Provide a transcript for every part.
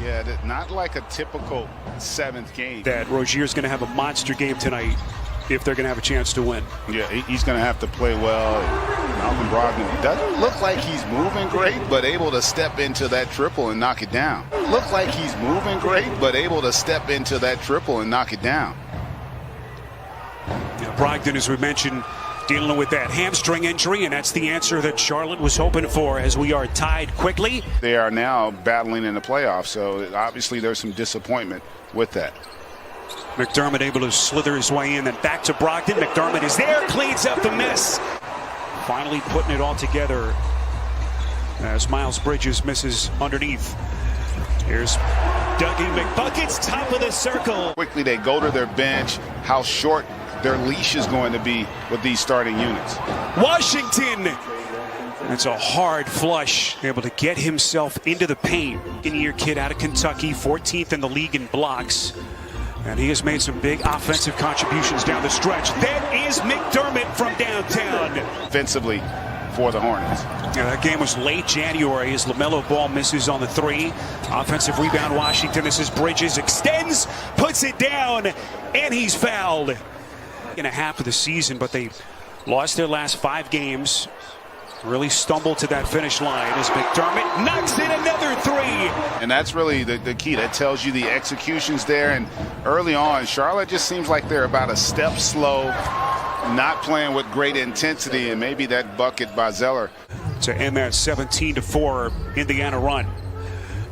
Yeah, not like a typical seventh game. That Rozier's going to have a monster game tonight if they're going to have a chance to win. Yeah, he's going to have to play well. Malcolm Brogdon doesn't look like he's moving great, but able to step into that triple and knock it down. Look like he's moving great, but able to step into that triple and knock it down. Yeah, Brogdon, as we mentioned, dealing with that hamstring injury, and that's the answer that Charlotte was hoping for as we are tied quickly. They are now battling in the playoffs, so obviously there's some disappointment with that. McDermott able to slither his way in, then back to Brogdon. McDermott is there, cleans up the mess. Finally putting it all together as Miles Bridges misses underneath. Here's Dougie McBuckets, top of the circle. Quickly they go to their bench, how short their leash is going to be with these starting units. Washington, that's a hard flush, able to get himself into the paint. Second-year kid out of Kentucky, 14th in the league in blocks. And he has made some big offensive contributions down the stretch. That is McDermott from downtown. Defensively for the Hornets. Yeah, that game was late January as LaMelo Ball misses on the three. Offensive rebound Washington. This is Bridges, extends, puts it down, and he's fouled. In a half of the season, but they lost their last 5 games. Really stumbled to that finish line as McDermott knocks in another three. And that's really the key. That tells you the execution's there. And early on, Charlotte just seems like they're about a step slow, not playing with great intensity, and maybe that bucket by Zeller. To end that 17-4 Indiana run.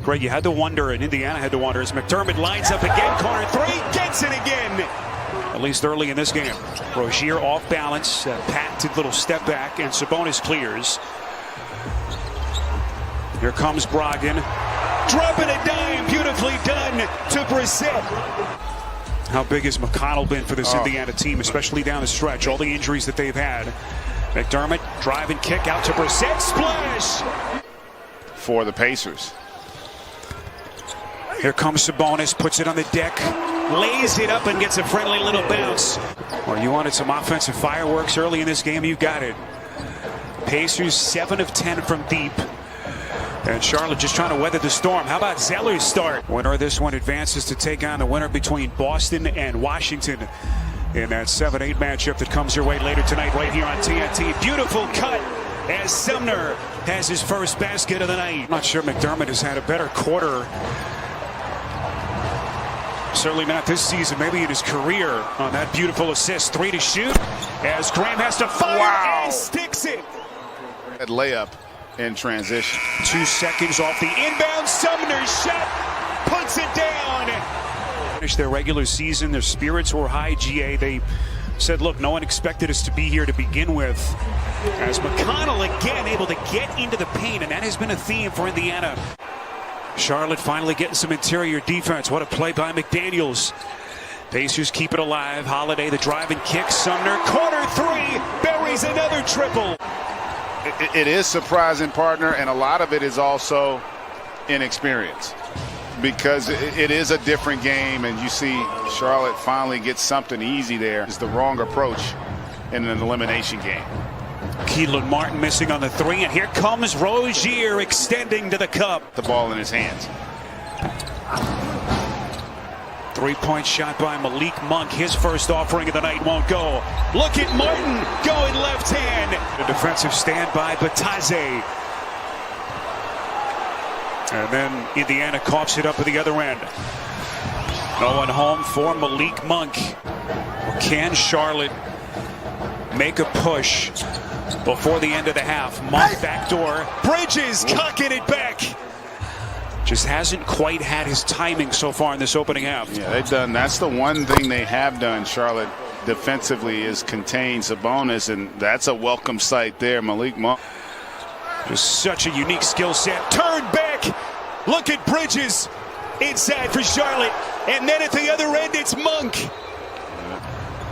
Greg, you had to wonder, and Indiana had to wonder, as McDermott lines up again, corner three, gets it again. At least early in this game. Rozier off balance, patented little step back, and Sabonis clears. Here comes Brogdon. Dropping a dime, beautifully done to Brissett. How big has McConnell been for this Indiana team, especially down the stretch? All the injuries that they've had. McDermott, drive and kick out to Brissett, splash! For the Pacers. Here comes Sabonis, puts it on the deck, lays it up and gets a friendly little bounce. Well, you wanted some offensive fireworks early in this game, you got it. Pacers 7 of 10 from deep. And Charlotte just trying to weather the storm. How about Zeller's start? Winner of this one advances to take on the winner between Boston and Washington in that 7-8 matchup that comes your way later tonight right here on TNT. Beautiful cut as Sumner has his first basket of the night. I'm not sure McDermott has had a better quarter. Certainly not this season, maybe in his career, on that beautiful assist. 3 to shoot as Graham has to fire and sticks it. That layup in transition. 2 seconds off the inbound. Sumner's shot puts it down. Finished their regular season. Their spirits were high, GA. They said, look, no one expected us to be here to begin with. As McConnell again able to get into the paint, and that has been a theme for Indiana. Charlotte finally getting some interior defense. What a play by McDaniels. Pacers keep it alive. Holiday, the drive and kick. Sumner, corner three, buries another triple. It is surprising, partner, and a lot of it is also inexperience. Because it is a different game, and you see Charlotte finally get something easy there. It's the wrong approach in an elimination game. Keelan Martin missing on the three, and here comes Rozier extending to the cup. The ball in his hands. 3-point shot by Malik Monk. His first offering of the night won't go. Look at Martin going left hand. A defensive stand by Batadze. And then Indiana coughs it up at the other end. No one home for Malik Monk. Can Charlotte make a push before the end of the half? Monk backdoor. Bridges cocking it back. Just hasn't quite had his timing so far in this opening half. Yeah, they've done. That's the one thing they have done, Charlotte, defensively, is contain Sabonis, and that's a welcome sight there. Malik Monk. Just such a unique skill set. Turn back. Look at Bridges inside for Charlotte. And then at the other end, it's Monk.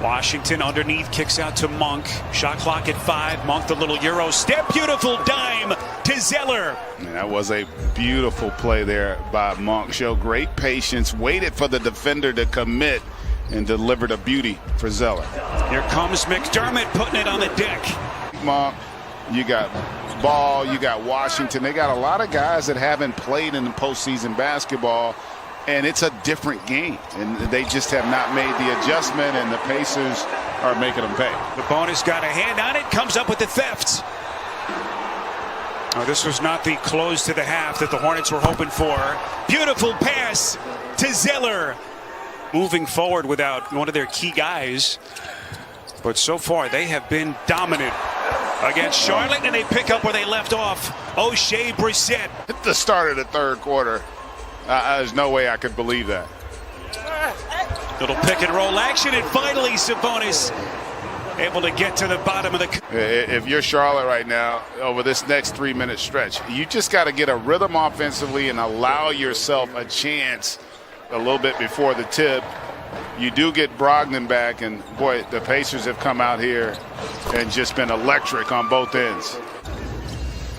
Washington underneath, kicks out to Monk. Shot clock at 5. Monk, the little Euro step. Beautiful dime to Zeller. And that was a beautiful play there by Monk. Showed great patience, waited for the defender to commit, and delivered a beauty for Zeller. Here comes McDermott putting it on the deck. Monk You got Ball, you got Washington. They got a lot of guys that haven't played in the postseason basketball, and it's a different game. And they just have not made the adjustment, and the Pacers are making them pay. The bonus got a hand on it, comes up with the theft. Oh, this was not the close to the half that the Hornets were hoping for. Beautiful pass to Zeller. Moving forward without one of their key guys. But so far, they have been dominant against Charlotte, and they pick up where they left off. O'Shea Brissett. At the start of the third quarter, there's no way I could believe that. Little pick and roll action, and finally Sabonis able to get to the bottom of the... If you're Charlotte right now, over this next 3-minute stretch, you just got to get a rhythm offensively and allow yourself a chance a little bit before the tip. You do get Brogdon back, and boy, the Pacers have come out here and just been electric on both ends.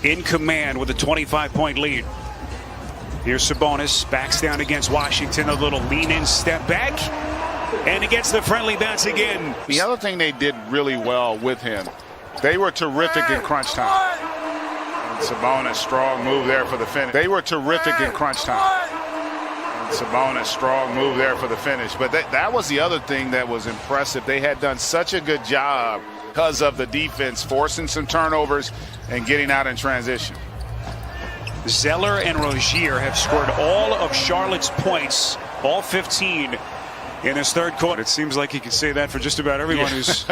In command with a 25-point lead. Here's Sabonis, backs down against Washington, a little lean-in step back, and he gets the friendly bounce again. The other thing they did really well with him, they were terrific in crunch time. And Sabonis, strong move there for the finish. They were terrific in crunch time. And Sabonis, strong move there for the finish. But that was the other thing that was impressive. They had done such a good job because of the defense, forcing some turnovers and getting out in transition. Zeller and Rozier have scored all of Charlotte's points, all 15 in this third quarter. It seems like you can say that for just about everyone who's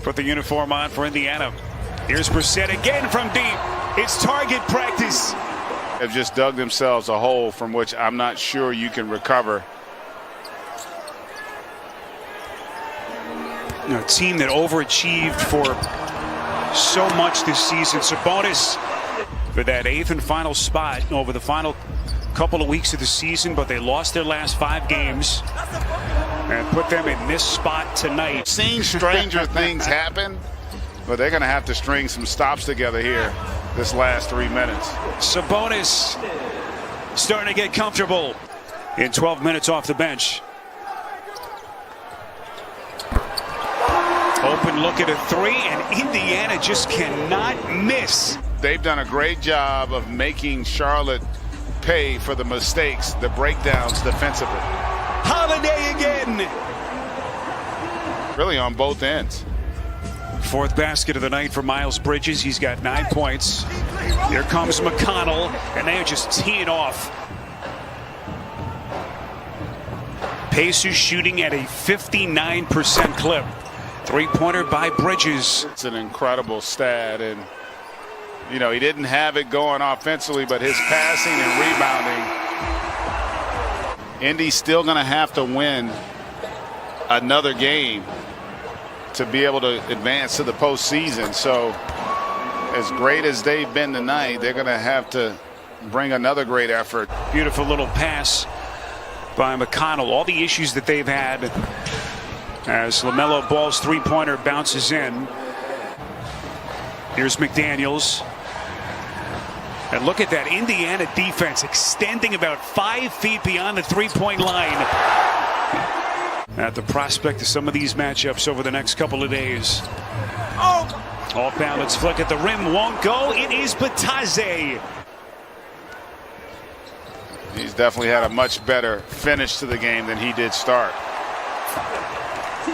put the uniform on for Indiana. Here's Brissett again from deep. It's target practice. Have just dug themselves a hole from which I'm not sure you can recover. A team that overachieved for so much this season. Sabonis for that 8th and final spot over the final couple of weeks of the season, but they lost their last 5 games and put them in this spot tonight. Seen stranger things happen, but they're going to have to string some stops together here this last 3 minutes. Sabonis starting to get comfortable in 12 minutes off the bench. Open look at a 3, and Indiana just cannot miss. They've done a great job of making Charlotte pay for the mistakes, the breakdowns defensively. Holiday again. Really on both ends. 4th basket of the night for Miles Bridges. He's got 9 points. Here comes McConnell, and they are just teeing off. Pacers shooting at a 59% clip. 3-pointer by Bridges. It's an incredible stat, and you know, he didn't have it going offensively, but his passing and rebounding. Indy's still going to have to win another game to be able to advance to the postseason. So as great as they've been tonight, they're going to have to bring another great effort. Beautiful little pass by McConnell. All the issues that they've had as LaMelo Ball's 3-pointer bounces in. Here's McDaniels. And look at that Indiana defense extending about 5 feet beyond the 3-point line. At the prospect of some of these matchups over the next couple of days. Off balance flick at the rim won't go. It is Batadze. He's definitely had a much better finish to the game than he did start.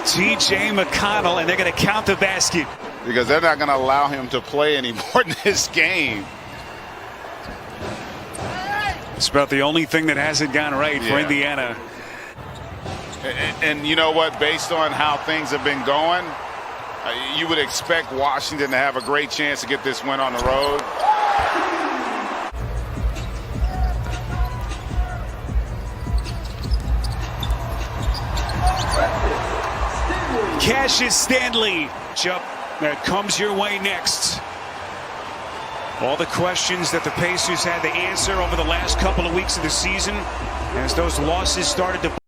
T.J. McConnell, and they're going to count the basket. Because they're not going to allow him to play anymore in this game. It's about the only thing that hasn't gone right for Indiana. And you know what? Based on how things have been going, you would expect Washington to have a great chance to get this win on the road. Cassius Stanley. Jump that comes your way next. All the questions that the Pacers had to answer over the last couple of weeks of the season as those losses started to